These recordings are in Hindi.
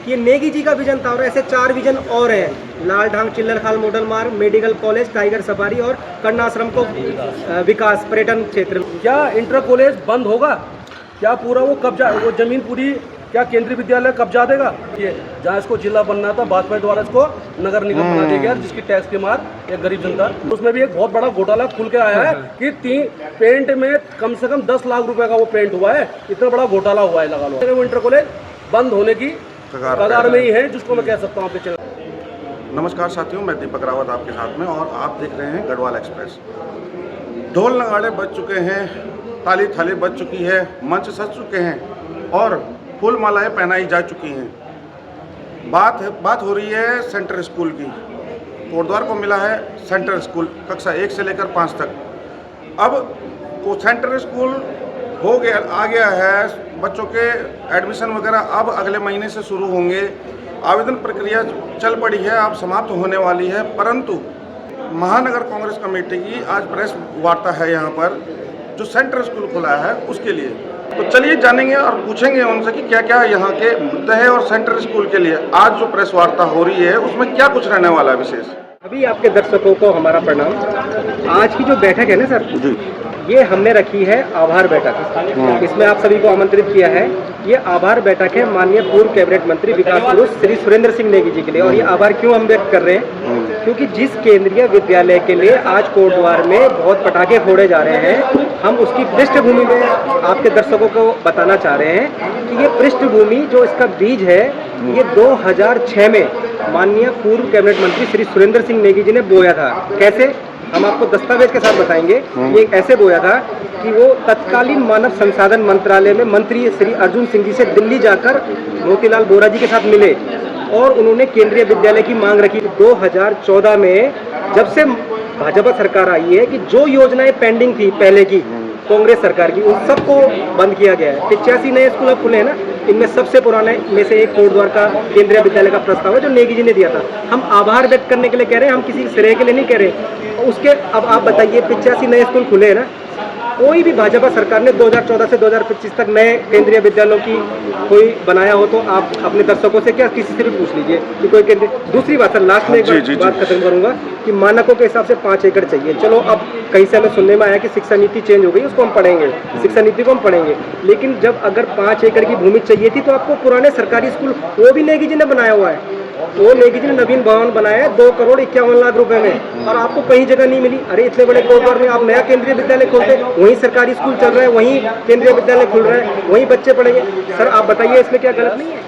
ये नेगी जी का विजन था और ऐसे 4 विजन और हैं, लाल ढांग चिल्लर खाल मॉडल मार्ग, मेडिकल कॉलेज, टाइगर सफारी और कन्या आश्रम को विकास पर्यटन क्षेत्र। क्या इंटर कॉलेज बंद होगा? क्या पूरा वो कब्जा, वो जमीन पूरी क्या केंद्रीय विद्यालय कब्जा देगा? ये जहाँ इसको जिला बनना था भाजपा द्वारा इसको नगर निगम बना दिया गया, जिसकी टैक्स की मार एक गरीब जनता, उसमें भी एक बहुत बड़ा घोटाला खुल के आया है कि पेंट में कम से कम 10 लाख रुपए का वो पेंट हुआ है। इतना बड़ा घोटाला हुआ है, लगा लो। वो इंटर कॉलेज बंद होने की कगार में ही है, जिसको मैं कह सकता हूँ आपके चैनल। नमस्कार साथियों, मैं दीपक रावत आपके साथ में, और आप देख रहे हैं गढ़वाल एक्सप्रेस। ढोल नगाड़े बज चुके हैं, ताली थाली बज चुकी है, मंच सज चुके हैं और फूल मालाएं पहनाई जा चुकी हैं। बात हो रही है सेंट्रल स्कूल की। कोटद्वार को मिला है सेंट्रल स्कूल कक्षा 1 से लेकर 5 तक। अब वो सेंट्रल स्कूल आ गया है, बच्चों के एडमिशन वगैरह अब अगले महीने से शुरू होंगे। आवेदन प्रक्रिया चल पड़ी है, अब समाप्त होने वाली है, परंतु महानगर कांग्रेस कमेटी की आज प्रेस वार्ता है यहाँ पर, जो सेंट्रल स्कूल खुला है उसके लिए। तो चलिए जानेंगे और पूछेंगे उनसे कि क्या क्या यहाँ के मुद्दे हैं और सेंट्रल स्कूल के लिए आज जो प्रेस वार्ता हो रही है उसमें क्या कुछ रहने वाला है विशेष। अभी आपके दर्शकों को हमारा प्रणाम। आज की जो बैठक है ना सर जी, ये हमने रखी है आभार बैठक। इसमें आप सभी को आमंत्रित किया है। ये आभार बैठक है माननीय पूर्व कैबिनेट मंत्री विकास पुरुष श्री सुरेंद्र सिंह नेगी जी के लिए। और ये आभार क्यों हम व्यक्त कर रहे हैं, क्योंकि जिस केंद्रीय विद्यालय के लिए आज कोटद्वार में बहुत पटाखे फोड़े जा रहे हैं, हम उसकी पृष्ठभूमि में आपके दर्शकों को बताना चाह रहे हैं कि ये पृष्ठभूमि जो इसका बीज है, ये 2006 में माननीय पूर्व कैबिनेट मंत्री श्री सुरेंद्र सिंह नेगी जी ने बोया था। कैसे, हम आपको दस्तावेज के साथ बताएंगे। ये ऐसे बोया था कि वो तत्कालीन मानव संसाधन मंत्रालय में मंत्री श्री अर्जुन सिंह जी से दिल्ली जाकर मोतीलाल वोरा जी के साथ मिले और उन्होंने केंद्रीय विद्यालय की मांग रखी। 2014 में जब से भाजपा सरकार आई है कि जो योजनाएं पेंडिंग थी पहले की कांग्रेस सरकार की, उन सबको बंद किया गया है। 85 नए स्कूल अब खुले हैं ना, इनमें सबसे पुराने में से एक कोटद्वार का केंद्रीय विद्यालय का प्रस्ताव है जो नेगी जी ने दिया था। हम आभार व्यक्त करने के लिए कह रहे हैं, हम किसी श्रेय के लिए नहीं कह रहे। उसके अब आप बताइए 85 नए स्कूल खुले हैं ना, कोई भी भाजपा सरकार ने 2014 से 2025 तक नए केंद्रीय विद्यालयों की कोई बनाया हो तो आप अपने दर्शकों से क्या किसी से भी पूछ लीजिए कि कोई केंद्रीय। दूसरी बात सर, लास्ट में एक बात खत्म करूंगा कि मानकों के हिसाब से 5 एकड़ चाहिए। चलो, अब कहीं से हमें सुनने में आया कि शिक्षा नीति चेंज हो गई, उसको हम पढ़ेंगे, शिक्षा नीति को हम पढ़ेंगे। लेकिन जब अगर 5 एकड़ की भूमि चाहिए थी तो आपको पुराने सरकारी स्कूल वो भी नेगी जी ने बनाया हुआ है। वो नेगी जी ने नवीन भवन बनाया है 2 करोड़ 51 लाख रुपए में, और आपको कहीं जगह नहीं मिली। अरे इतने बड़े कोटद्वार में आप नया केंद्रीय विद्यालय खोलते, वहीं सरकारी स्कूल चल रहा है, वहीं केंद्रीय विद्यालय खुल रहा है, वहीं बच्चे पढ़ेंगे। सर आप बताइए, इसमें क्या गलत नहीं है?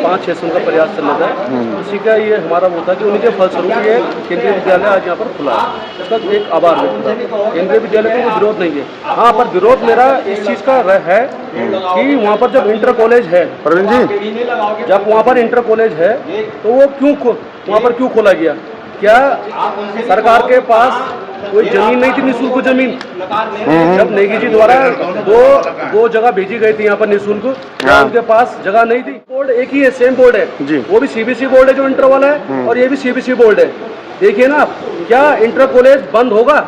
5-6 साल का प्रयास चल रहा है, उसी का ये हमारा वो था कि उन्हीं के फलस्वरूप ये केंद्रीय विद्यालय आज यहाँ पर खुला है। उसका एक आभार व्यक्त करता। केंद्रीय विद्यालय को विरोध नहीं है। हाँ, पर विरोध मेरा इस चीज़ का है कि वहाँ पर जब इंटर कॉलेज है, प्रवीण जी, जब वहाँ पर इंटर कॉलेज है तो वो वहाँ पर क्यों खोला गया? क्या सरकार के पास कोई जमीन नहीं थी, निःशुल्क जमीन? जब नेगी जी द्वारा दो जगह भेजी गई थी यहाँ पर निःशुल्क, क्या उनके पास जगह नहीं थी? बोर्ड एक ही है, सेम बोर्ड है, वो भी सीबीएसई बोर्ड है जो इंटर वाला है, और ये भी सीबीएसई बोर्ड है। देखिए ना, क्या इंटर कॉलेज बंद होगा?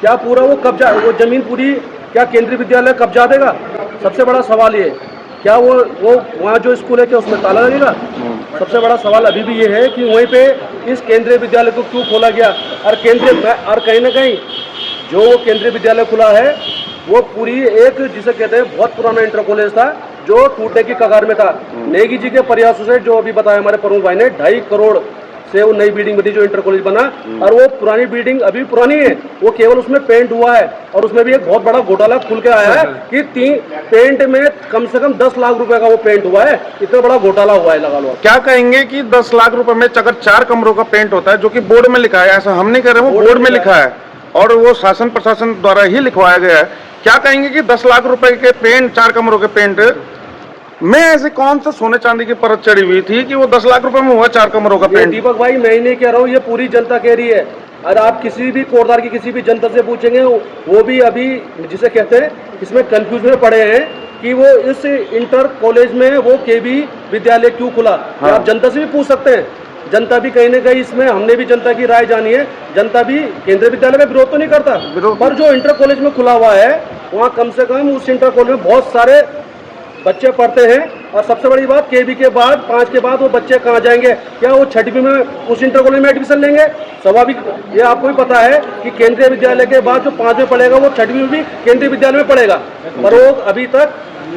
क्या पूरा वो कब्जा, वो जमीन पूरी क्या केंद्रीय विद्यालय कब्जा देगा? सबसे बड़ा सवाल ये, क्या वो वहाँ जो स्कूल है क्या उसमें ताला लगेगा? सबसे बड़ा सवाल अभी भी ये है कि वहीं पे इस केंद्रीय विद्यालय को क्यों खोला गया? और कहीं ना कहीं जो वो केंद्रीय विद्यालय खुला है वो पूरी एक, जिसे कहते हैं, बहुत पुराना इंटर कॉलेज था जो टूटने की कगार में था। नेगी जी के प्रयासों से, जो अभी बताया हमारे प्रमुख भाई ने, 2.5 करोड़ से वो नई बिल्डिंग बनी जो इंटर कॉलेज बना, और वो पुरानी बिल्डिंग अभी पुरानी है, वो केवल उसमें पेंट हुआ है। और उसमें भी एक बहुत बड़ा घोटाला खुल के आया है कि पेंट में कम से कम 10 लाख रुपए का वो पेंट हुआ है। इतना बड़ा घोटाला हुआ है, लगा लो। क्या कहेंगे कि 10 लाख रुपए में अगर 4 कमरों का पेंट होता है, जो कि बोर्ड में लिखा है, ऐसा हम नहीं कर रहे, वो बोर्ड में लिखा है और वो शासन प्रशासन द्वारा ही लिखवाया गया है, क्या कहेंगे कि 10 लाख रुपए के पेंट, 4 कमरों के पेंट में ऐसे कौन सा सोने चांदी की परत चढ़ी हुई थी कि वो 10 लाख रुपए में हुआ 4 कमरों का पेंट? दीपक भाई, मैं ही नहीं कह रहा हूँ, ये पूरी जनता कह रही है। और आप किसी भी कोटद्वार की किसी भी जनता से पूछेंगे, वो भी अभी, जिसे कहते हैं, इसमें कंफ्यूज में पड़े हैं कि वो इस इंटर कॉलेज में वो केवी विद्यालय क्यों खुला। हाँ। आप जनता से भी पूछ सकते हैं। जनता भी कहीं ना कहीं इसमें, हमने भी जनता की राय जानी है। जनता भी केंद्रीय विद्यालय का विरोध तो नहीं करता, पर जो इंटर कॉलेज में खुला हुआ है वहाँ कम से कम उस इंटर कॉलेज में बहुत सारे बच्चे पढ़ते हैं। और सबसे बड़ी बात, केवी के बाद 5 के बाद वो बच्चे कहाँ जाएंगे? क्या वो 6वीं में उस इंटर कॉलेज में एडमिशन लेंगे? स्वाभाविक, ये आपको भी पता है कि केंद्रीय विद्यालय के बाद जो 5 में पढ़ेगा वो 6वीं में भी केंद्रीय विद्यालय में पढ़ेगा। पर वो अभी तक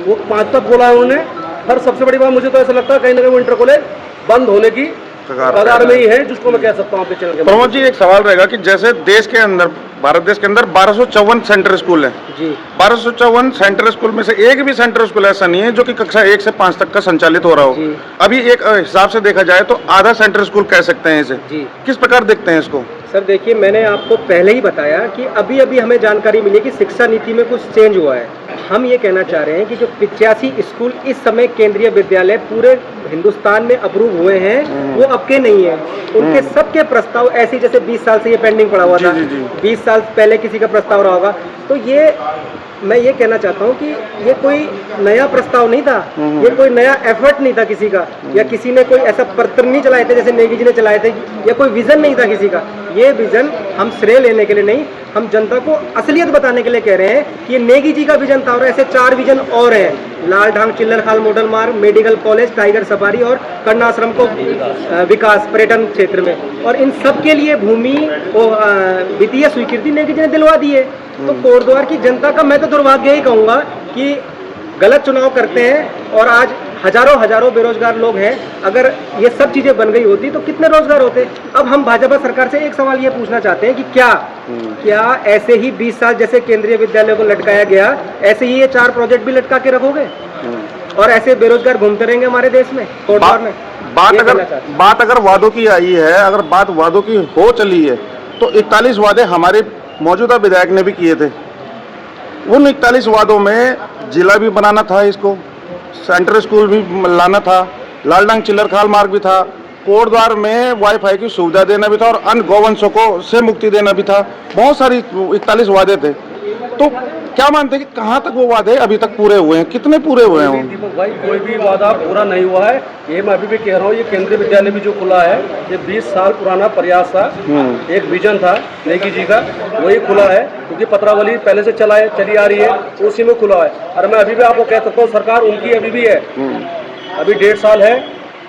वो 5 तक बोला है उन्होंने। पर सबसे बड़ी बात मुझे तो ऐसा लगता है कहीं ना कहीं वो इंटर कॉलेज बंद होने की कगार में ही है, जिसको मैं कह सकता हूँ आपके चैनल के। प्रमोद जी, एक सवाल रहेगा कि जैसे देश के अंदर, भारत देश के अंदर 1254 सेंट्रल स्कूल हैं जी। 1254 सेंट्रल स्कूल में से एक भी सेंट्रल स्कूल ऐसा नहीं है जो कि कक्षा 1 से 5 तक का संचालित हो रहा हो। जी। अभी एक हिसाब से देखा जाए तो आधा सेंट्रल स्कूल कह सकते हैं इसे। जी। किस प्रकार देखते हैं इसको? सर देखिए, मैंने आपको पहले ही बताया कि अभी अभी हमें जानकारी मिली कि शिक्षा नीति में कुछ चेंज हुआ है। हम ये कहना चाह रहे हैं कि जो 85 स्कूल इस समय केंद्रीय विद्यालय पूरे हिंदुस्तान में अप्रूव हुए हैं, वो अब के नहीं है। उनके सबके प्रस्ताव ऐसे जैसे 20 साल से ये पेंडिंग पड़ा हुआ था। 20 साल पहले किसी का प्रस्ताव रहा होगा। तो ये मैं ये कहना चाहता हूँ कि ये कोई नया प्रस्ताव नहीं था, ये कोई नया एफर्ट नहीं था किसी का, या किसी ने कोई ऐसा पत्र नहीं चलाए थे जैसे नेगी जी ने चलाए थे, या कोई विजन नहीं था किसी का। ये विजन हम श्रेय लेने के लिए नहीं, हम जनता को असलियत बताने के लिए कह रहे हैं कि ये नेगी जी का विजन था और ऐसे 4 विजन और हैं। लाल ढांग चिल्लर खाल मॉडल मार्ग, मेडिकल कॉलेज, टाइगर सफारी और कर्णाश्रम को विकास पर्यटन क्षेत्र में, और इन सब के लिए भूमि वित्तीय स्वीकृति नेगी जी ने दिलवा दी है। तो कोटद्वार की जनता का मैं तो दुर्भाग्य ही कहूँगा कि गलत चुनाव करते हैं और आज हजारों बेरोजगार लोग हैं। अगर ये सब चीजें बन गई होती तो कितने रोजगार होते। अब हम भाजपा सरकार से एक सवाल ये पूछना चाहते हैं कि क्या ऐसे ही 20 साल जैसे केंद्रीय विद्यालय को लटकाया गया, ऐसे ही ये 4 प्रोजेक्ट भी लटका के रखोगे और ऐसे बेरोजगार घूमते रहेंगे हमारे देश में, कोटद्वार में? बात अगर वादों की आई है, अगर बात वादों की हो चली है, तो 41 वादे हमारे मौजूदा विधायक ने भी किए थे। उन 41 वादों में जिला भी बनाना था, इसको सेंट्रल स्कूल भी लाना था, लालडांग चिल्लर खाल मार्ग भी था, कोटद्वार में वाईफाई की सुविधा देना भी था और अन्य गौवंशों को से मुक्ति देना भी था। बहुत सारी 41 वादे थे। तो क्या मानते हैं कि कहाँ तक वो वादे अभी तक पूरे हुए हैं? कितने पूरे हुए हैं? दीपक भाई, कोई भी वादा पूरा नहीं हुआ है। ये मैं अभी भी कह रहा हूँ, ये केंद्रीय विद्यालय भी जो खुला है, ये 20 साल पुराना प्रयास था, एक विजन था नेगी जी का, वही खुला है। क्योंकि पत्रावली पहले से चली आ रही है, उसी में खुला है। और मैं अभी भी आपको कह सकता हूँ, सरकार उनकी अभी भी है, अभी 1.5 साल है,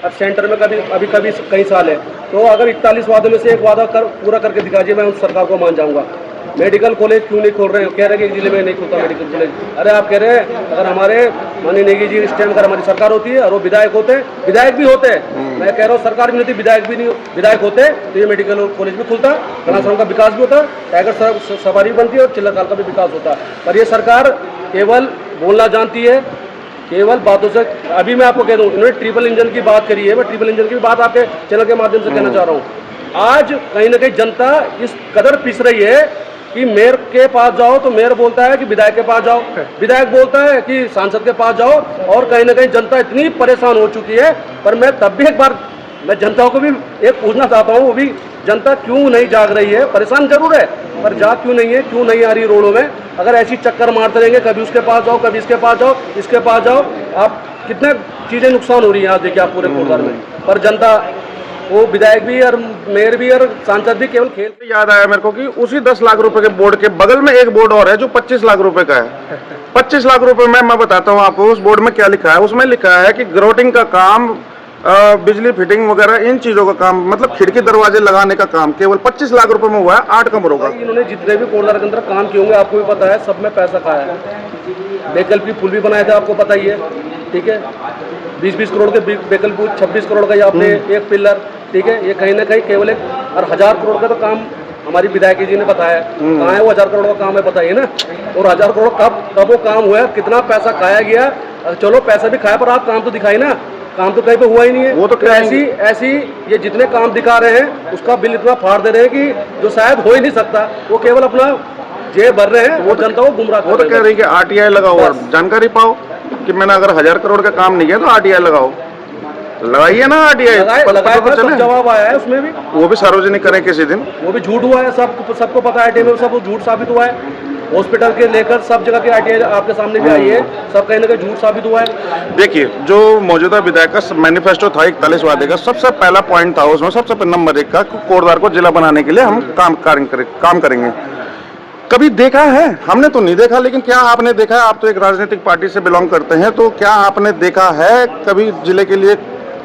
अब सेंटर में कभी कई साल है। तो अगर 41 वादों में से एक वादा पूरा करके दिखा दिए, मैं उस सरकार को मान जाऊंगा। मेडिकल कॉलेज क्यों नहीं खोल रहे हैं? कह रहे हैं कि जिले में नहीं खुलता मेडिकल कॉलेज। अरे आप कह रहे हैं, अगर हमारे माननीय नेगी जी इस टाइम अगर हमारी सरकार होती है और वो विधायक होते हैं, विधायक भी होते हैं, मैं कह रहा हूँ सरकार भी नहीं होती, विधायक भी नहीं, विधायक होते तो ये मेडिकल कॉलेज भी खुलता, कर्णाश्रम का विकास भी होता, टाइगर सफारी बनती और चिल्लर खाल का भी विकास होता। पर ये सरकार केवल बोलना जानती है, केवल बातों से। अभी मैं आपको कह दूं, इन्होंने ट्रिपल इंजन की बात करी है, मैं ट्रिपल इंजन की बात आपके चैनल के माध्यम से कहना चाह रहा हूँ। आज कहीं ना कहीं जनता इस कदर पिस रही है कि मेयर के पास जाओ तो मेयर बोलता है कि विधायक के पास जाओ, विधायक बोलता है कि सांसद के पास जाओ, और कहीं ना कहीं जनता इतनी परेशान हो चुकी है। पर मैं तब भी एक बार मैं जनता को भी एक पूछना चाहता हूँ, वो भी जनता क्यों नहीं जाग रही है? परेशान जरूर है, पर जाग क्यों नहीं है, क्यों नहीं आ रही रोडों में? अगर ऐसी चक्कर मारते रहेंगे, कभी उसके पास जाओ, कभी इसके पास जाओ, इसके पास जाओ, आप कितने चीज़ें नुकसान हो रही है आज देखिए आप पूरे कोटद्वार में। पर जनता, वो विधायक भी और मेयर भी और सांसद भी केवल खेल। याद आया मेरे को कि उसी 10 लाख रुपए के बोर्ड के बगल में एक बोर्ड और है जो 25 लाख रुपए का है। 25 लाख रुपए में मैं बताता हूँ आपको उस बोर्ड में क्या लिखा है। उसमें लिखा है कि ग्रोटिंग का काम, बिजली फिटिंग वगैरह इन चीजों का काम, मतलब खिड़की दरवाजे लगाने का काम केवल 25 लाख रुपए में हुआ है 8 कमरों का। इन्होंने जितने भी कोटद्वार के अंदर काम किए होंगे आपको भी पता है, सब में पैसा खाया है। वैकल्पिक पुल भी बनाए थे, आपको पता ही है, ठीक है। 20-20 करोड़ के वैकल्पिक, 26 करोड़ का ये आपने एक पिलर, ठीक है। ये कहीं ना कहीं केवल एक और 1000 करोड़ का तो काम हमारी विधायक जी ने बताया। कहाँ है वो 1000 करोड़ का काम है, बताइए ना। और 1000 करोड़ कब वो काम हुआ, कितना पैसा खाया गया? चलो पैसा भी खाया, पर आप काम तो दिखाई ना, काम तो कहीं पे हुआ ही नहीं है। वो तो ऐसी ये जितने काम दिखा रहे हैं उसका बिल इतना फाड़ दे रहे हैं कि जो शायद हो ही नहीं सकता। वो केवल अपना जेब भर रहे हैं, वो जनता को गुमराह कर रहे हैं। वो तो कह रही है कि आरटीआई लगाओ और जानकारी पाओ कि मैंने अगर 1000 करोड़ का काम नहीं किया तो आरटीआई लगाओ। लगाइए ना आरटीआई, सब जवाब आया है उसमें भी। वो भी सार्वजनिक करें किसी दिन। वो भी झूठ हुआ है, सबको पता है, टीम सब झूठ साबित हुआ है। हॉस्पिटल के लेकर सब जगह की आरटीआई आपके सामने भी आई है, सब कहीं ना कहीं झूठ साबित हुआ है। देखिए, जो मौजूदा विधायक का मैनिफेस्टो था 41 वादे का, सबसे पहला पॉइंट था उसमें, सबसे नंबर 1 का कोटद्वार को जिला बनाने के लिए हम काम करेंगे। कभी देखा है? हमने तो नहीं देखा, लेकिन क्या आपने देखा है? आप तो एक राजनीतिक पार्टी से बिलोंग करते हैं, तो क्या आपने देखा है कभी जिले के लिए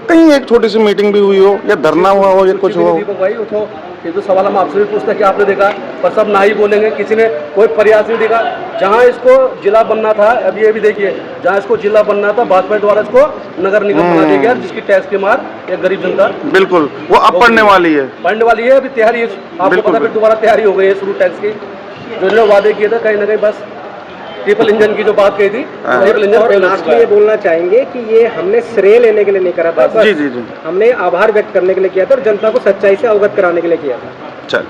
कहीं एक छोटी सी मीटिंग भी हुई हो, या धरना हुआ हो, या कुछ हुआ हो? दीपक भाई उठो, ये तो सवाल हम आपसे भी पूछते हैं कि आपने देखा, पर सब ना ही बोलेंगे, किसी ने कोई प्रयास नहीं देखा। जहाँ इसको जिला बनना था, अब ये भी देखिए, जहाँ इसको जिला बनना था भाजपा द्वारा इसको नगर निगम बना दिया गया, जिसकी टैक्स की मार एक गरीब जनता बिल्कुल, वो अब पढ़ने वाली है। पढ़ने वाली है, अभी तैयारी है, आपको पता फिर दोबारा तैयारी हो गई है शुरू टैक्स की। जो इन्होंने वादे किए थे कहीं ना कहीं बस ट्रिपल इंजन की जो बात कही थी, ट्रिपल इंजन। और लास्ट में ये बोलना चाहेंगे कि ये हमने श्रेय लेने के लिए नहीं करा था, बस जी जी जी, हमने आभार व्यक्त करने के लिए किया था और जनता को सच्चाई से अवगत कराने के लिए किया था। चल।